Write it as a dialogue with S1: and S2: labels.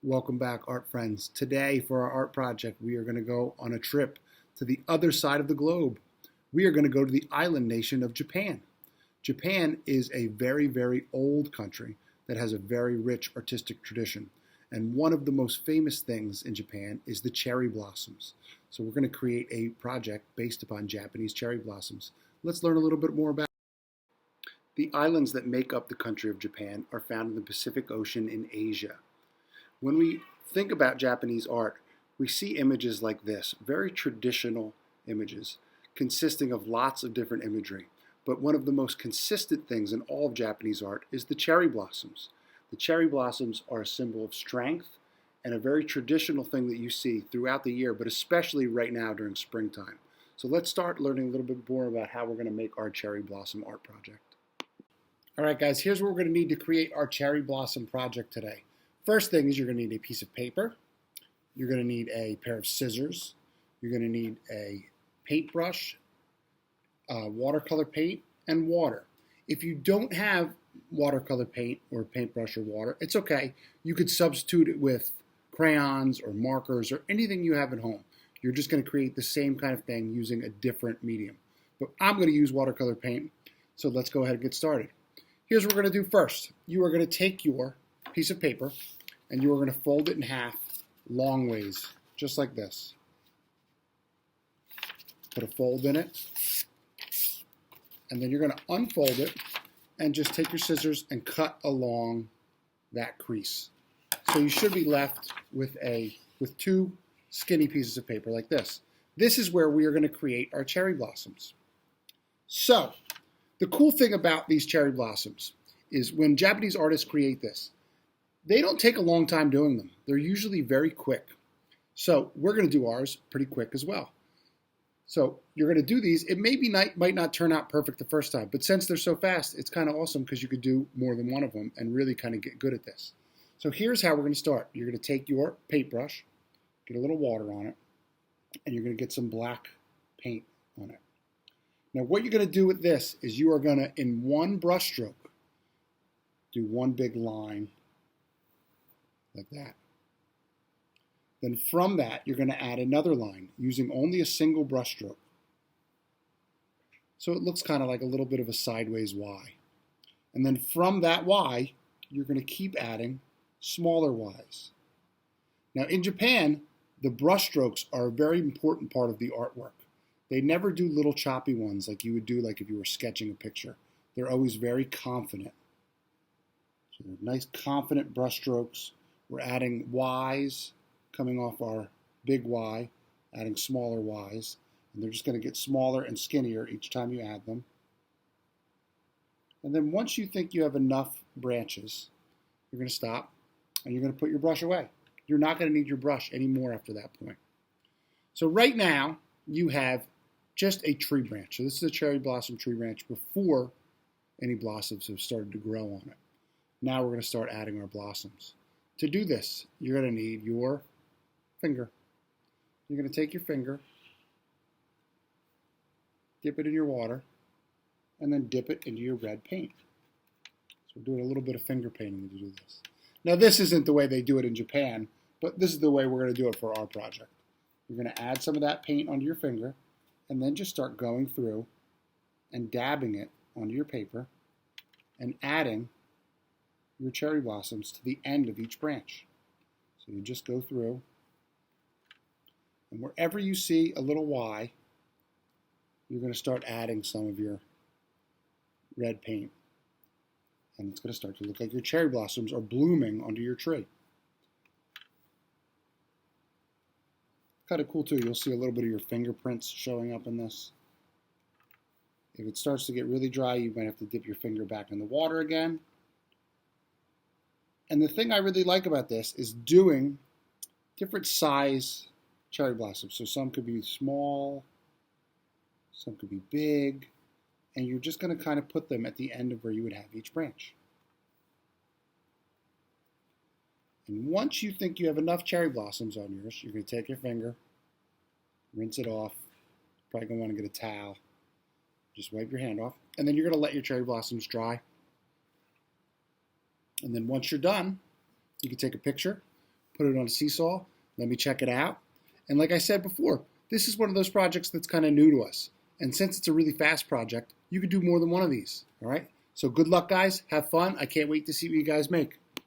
S1: Welcome back, art friends. Today, for our art project, we are going to go on a trip to the other side of the globe. We are going to go to the island nation of Japan. Japan is a very, very old country that has a very rich artistic tradition. And one of the most famous things in Japan is the cherry blossoms. So we're going to create a project based upon Japanese cherry blossoms. Let's learn a little bit more about it. The islands that make up the country of Japan are found in the Pacific Ocean in Asia. When we think about Japanese art, we see images like this, very traditional images consisting of lots of different imagery. But one of the most consistent things in all of Japanese art is the cherry blossoms. The cherry blossoms are a symbol of strength and a very traditional thing that you see throughout the year, but especially right now during springtime. So let's start learning a little bit more about how we're going to make our cherry blossom art project. All right, guys, here's what we're going to need to create our cherry blossom project today. First thing is you're going to need a piece of paper. You're going to need a pair of scissors. You're going to need a paintbrush, watercolor paint, and water. If you don't have watercolor paint or paintbrush or water, it's okay. You could substitute it with crayons or markers or anything you have at home. You're just going to create the same kind of thing using a different medium. But I'm going to use watercolor paint, so let's go ahead and get started. Here's what we're going to do first. You are going to take your piece of paper and you are going to fold it in half long ways, just like this. Put a fold in it, and then you're going to unfold it and just take your scissors and cut along that crease. So you should be left with two skinny pieces of paper like this. This is where we are going to create our cherry blossoms. So the cool thing about these cherry blossoms is when Japanese artists create this, they don't take a long time doing them. They're usually very quick. So we're going to do ours pretty quick as well. So you're going to do these. It might not turn out perfect the first time, but since they're so fast, it's kind of awesome because you could do more than one of them and really kind of get good at this. So here's how we're going to start. You're going to take your paintbrush, get a little water on it, and you're going to get some black paint on it. Now what you're going to do with this is you are going to, in one brush stroke, do one big line like that. Then from that, you're going to add another line using only a single brush stroke. So it looks kind of like a little bit of a sideways Y. And then from that Y, you're going to keep adding smaller Ys. Now in Japan, the brush strokes are a very important part of the artwork. They never do little choppy ones like you would do like if you were sketching a picture. They're always very confident. So they're nice confident brush strokes. We're adding Ys, coming off our big Y, adding smaller Ys, and they're just going to get smaller and skinnier each time you add them. And then once you think you have enough branches, you're going to stop and you're going to put your brush away. You're not going to need your brush anymore after that point. So right now, you have just a tree branch. So this is a cherry blossom tree branch before any blossoms have started to grow on it. Now we're going to start adding our blossoms. To do this, you're going to need your finger. You're going to take your finger, dip it in your water, and then dip it into your red paint. So we're doing a little bit of finger painting to do this. Now this isn't the way they do it in Japan, but this is the way we're going to do it for our project. You're going to add some of that paint onto your finger, and then just start going through and dabbing it onto your paper and adding your cherry blossoms to the end of each branch. So you just go through, and wherever you see a little Y, you're going to start adding some of your red paint. And it's going to start to look like your cherry blossoms are blooming onto your tree. Kind of cool too, you'll see a little bit of your fingerprints showing up in this. If it starts to get really dry, you might have to dip your finger back in the water again. And the thing I really like about this is doing different size cherry blossoms. So some could be small, some could be big, and you're just going to kind of put them at the end of where you would have each branch. And once you think you have enough cherry blossoms on yours, you're going to take your finger, rinse it off. Probably going to want to get a towel. Just wipe your hand off. And then you're going to let your cherry blossoms dry. And then once you're done, you can take a picture put it on a seesaw, let me check it out. And like I said before, this is one of those projects that's kind of new to us. And since it's a really fast project, you could do more than one of these. All right. So good luck, guys. Have fun. I can't wait to see what you guys make.